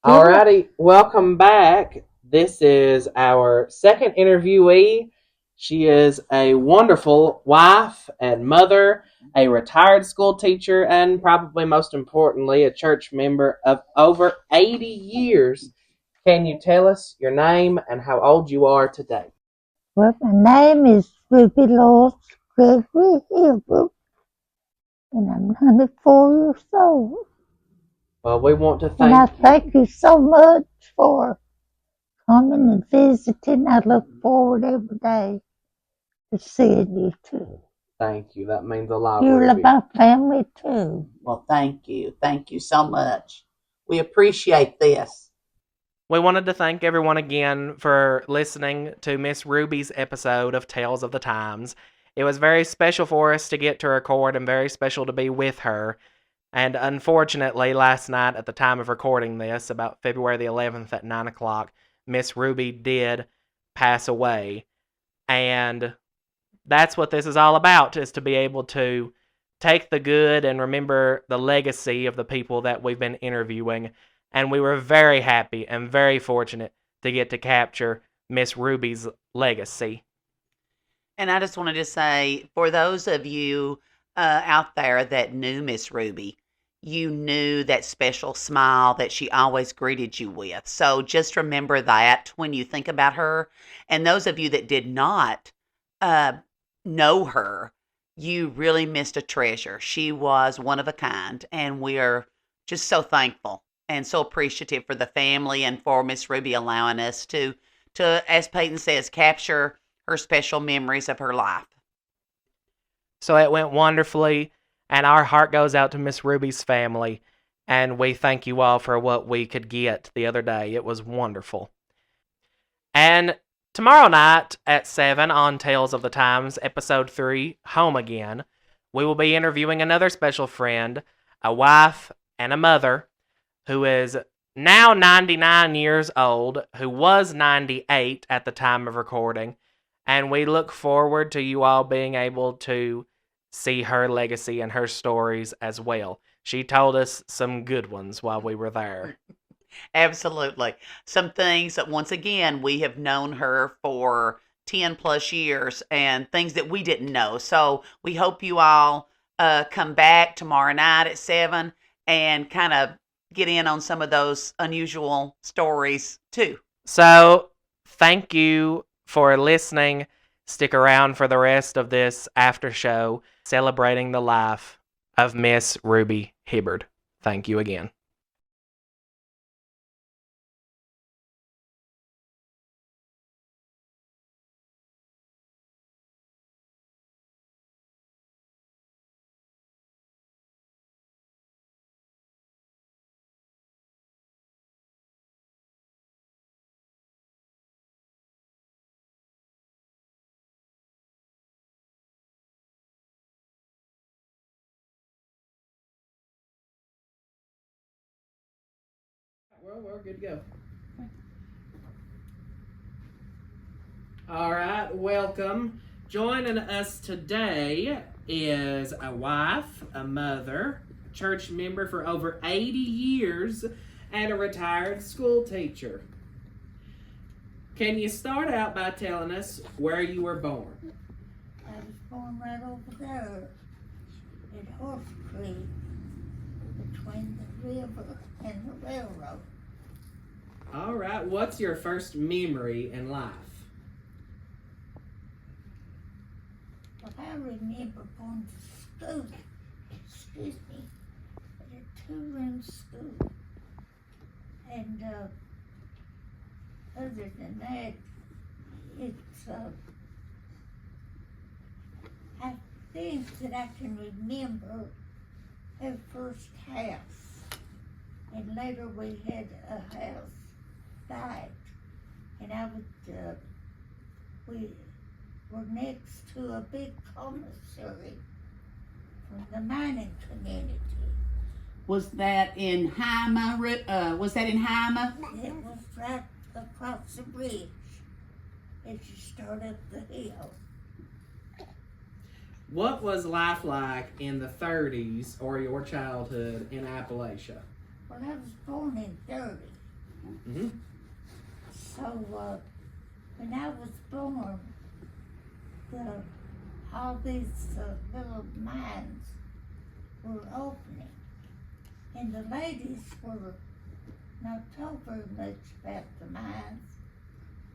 Alrighty, welcome back. This is our second interviewee. She is a wonderful wife and mother, a retired school teacher, and probably most importantly, a church member of over 80 years. Can you tell us your name and how old you are today? Well, my name is Ruby Lois Gregory Hilbert, and I'm 94 years old. Well, we want to And I thank you. thank you so much for coming and visiting. I look forward every day to seeing you too. Thank you. That means a lot, You're Ruby. my family too. Well, thank you. Thank you so much. We appreciate this. We wanted to thank everyone again for listening to Miss Ruby's episode of Tales of the Times. It was very special for us to get to record and very special to be with her. And unfortunately, last night at the time of recording this, about February the 11th at 9 o'clock, Miss Ruby did pass away. And that's what this is all about, is to be able to take the good and remember the legacy of the people that we've been interviewing. And we were very happy and very fortunate to get to capture Miss Ruby's legacy. And I just wanted to say, for those of you out there that knew Miss Ruby, you knew that special smile that she always greeted you with. So just remember that when you think about her. And those of you that did not know her, you really missed a treasure. She was one of a kind, and we are just so thankful and so appreciative for the family and for Miss Ruby allowing us to, as Peyton says, capture her special memories of her life. So it went wonderfully, and our heart goes out to Miss Ruby's family, and we thank you all for what we could get the other day. It was wonderful. And tomorrow night at 7 on Tales of the Times, Episode 3, Home Again, we will be interviewing another special friend, a wife and a mother, who is now 99 years old, who was 98 at the time of recording, and we look forward to you all being able to see her legacy and her stories as well. She told us some good ones while we were there. Absolutely. Some things that, once again, we have known her for 10 plus years and things that we didn't know. So we hope you all come back tomorrow night at 7 and kind of get in on some of those unusual stories too. So thank you for listening. Stick around for the rest of this after show celebrating the life of Miss Ruby Hibbard. Thank you again. Well, we're good to go. All right, welcome. Joining us today is a wife, a mother, a church member for over 80 years, and a retired school teacher. Can you start out by telling us where you were born? I was born right over there at Horse Creek, between the river and the railroad. All right, what's your first memory in life? Well, I remember going to school, excuse me, at a two-room school. And other than that, it's, I think that I can remember our first house. And later we had a house died. And I would, we were next to a big commissary from the mining community. Was that in Hyma? Was that in Hyma? It was right across the bridge as you start up the hill. What was life like in the 30s or your childhood in Appalachia? Well, I was born in 30, Mm-hmm. So when I was born, all these little mines were opening, and the ladies were not told very much about the mines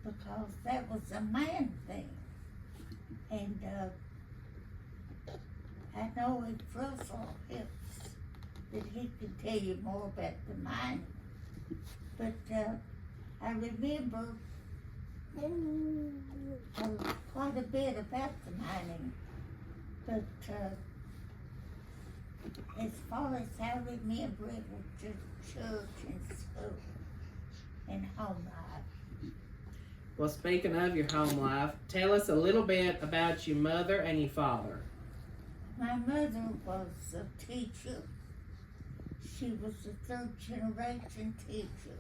because that was a man thing. And I know if Russell helps that he could tell you more about the mining. But I remember quite a bit about the mining. But as far as I remember, it was just church and school and home life. Well, speaking of your home life, tell us a little bit about your mother and your father. My mother was a teacher. She was a third generation teacher.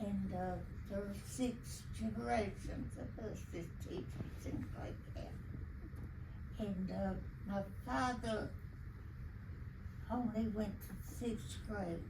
And there are 6 generations of us as teachers in Clay County. And my father only went to 6th grade,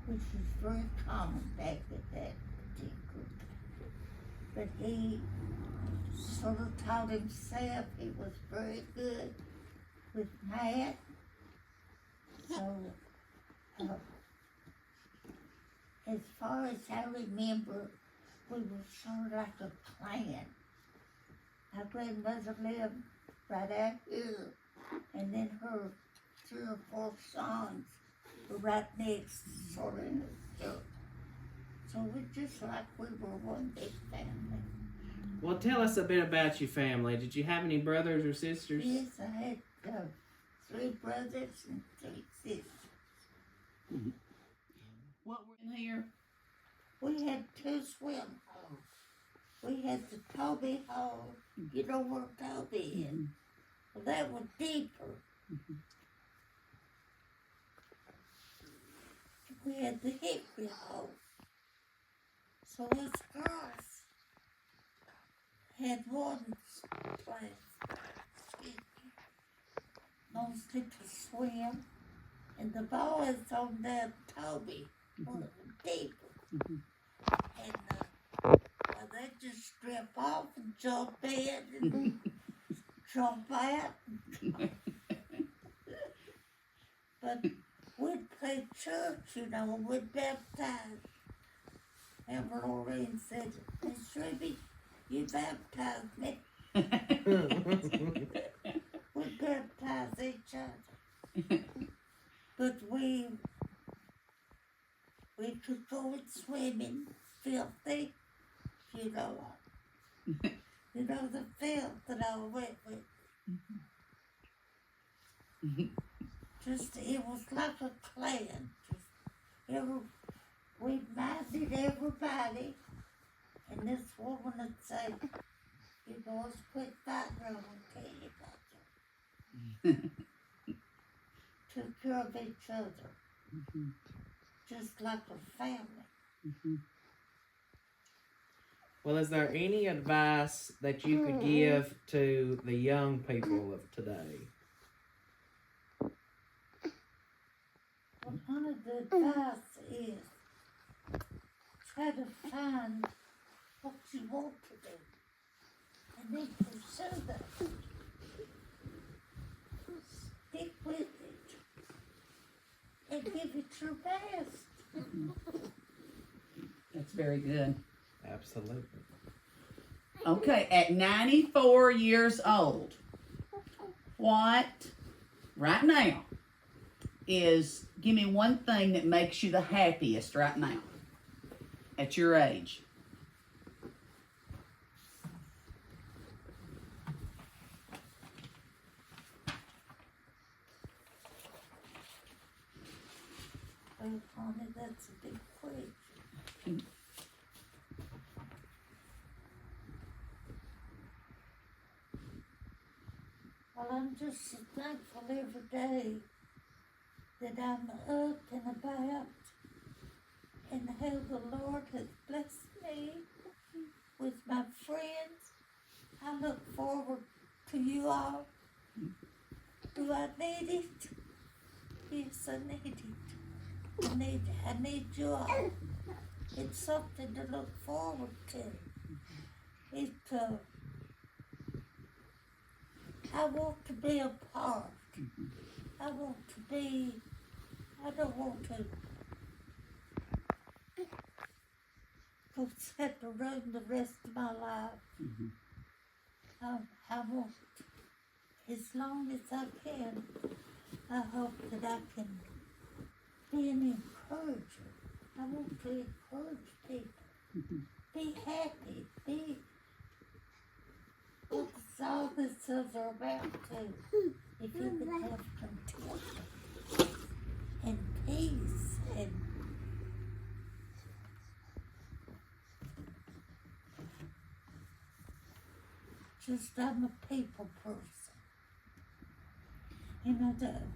which is very common back at that particular time. But he sort of taught himself. He was very good with math. So, as far as I remember, we were sort of like a clan. My grandmother lived right out here, and then her 3 or 4 sons were right next, sort of in the church. So we're just like we were one big family. Well, tell us a bit about your family. Did you have any brothers or sisters? Yes, I had 3 brothers and 3 sisters. Mm-hmm. What were in here? We had 2 swim holes. We had the Toby hole. You know where Toby is. Well, that was deeper. Mm-hmm. We had the Hickory hole. So us girls had one place, mostly to swim, and the boys on the Toby were deeper. Mm-hmm. And well, they just strip off and jump in and jump out. But we'd play church, you know, and we'd baptize. And Lorraine said, Miss Ruby, you baptized me. We baptize each other. But we could go and swimming, filthy, you know. You know the filth that I went with. Just, it was like a clan. We minded everybody. And this woman would say, you boys quit fighting or I will tell you about you. Took care of each other. Mm-hmm. Just like a family. Mm-hmm. Well, is there any advice that you could give to the young people of today? Well, one of the advice is try to find what you want to do and then pursue that. Stick with it and give it your best. That's very good. Absolutely. Okay, at 94 years old, what right now is, give me one thing that makes you the happiest right now at your age. Well, honey, that's a big question. Well, I'm just so thankful every day that I'm up and about and how the Lord has blessed me with my friends. I look forward to you all. Do I need it? Yes, I need it. I need you all. It's something to look forward to. I want to be a part. I don't want to go set the room the rest of my life. I want, as long as I can, I hope that I can be an encourager. I want to encourage people. Be happy. Be what all this is about too. If you can have contentment and peace and just I'm a people person. And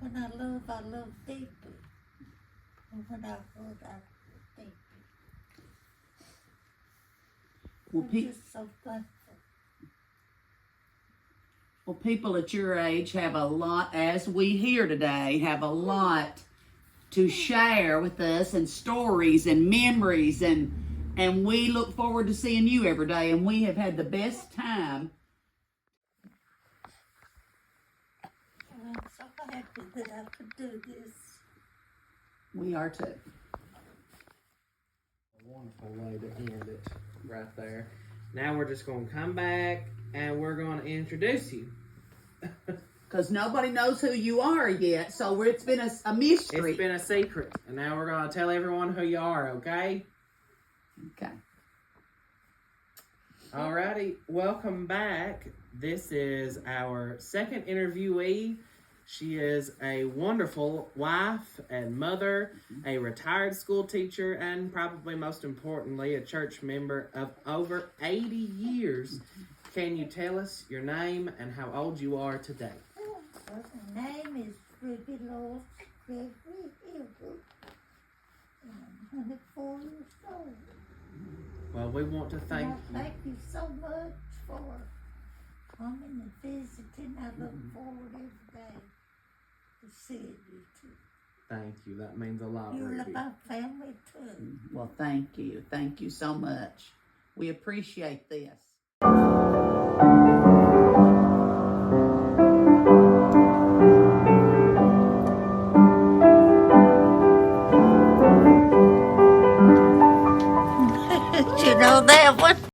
when I love deeply. And when I hurt, I hurt deeply. Well, I'm just so thankful. Well, people at your age have a lot, as we hear today, have a lot to share with us, and stories and memories, and we look forward to seeing you every day, and we have had the best time. And I'm so happy that I could do this. We are too. A wonderful way to end it right there. Now we're just going to come back and we're going to introduce you. Because nobody knows who you are yet, so it's been a mystery. It's been a secret, and now we're going to tell everyone who you are, okay? Okay. Alrighty, welcome back. This is our second interviewee. She is a wonderful wife and mother, a retired school teacher, and probably most importantly, a church member of over 80 years. Can you tell us your name and how old you are today? Well, my name is Ruby Lois Gregory Hilbert, and I'm 104 years old. Well, we want to thank you. Thank you so much for coming and visiting. I look forward every day to seeing you too. Thank you. That means a lot, You're Ruby. my family too. Well, thank you. Thank you so much. We appreciate this.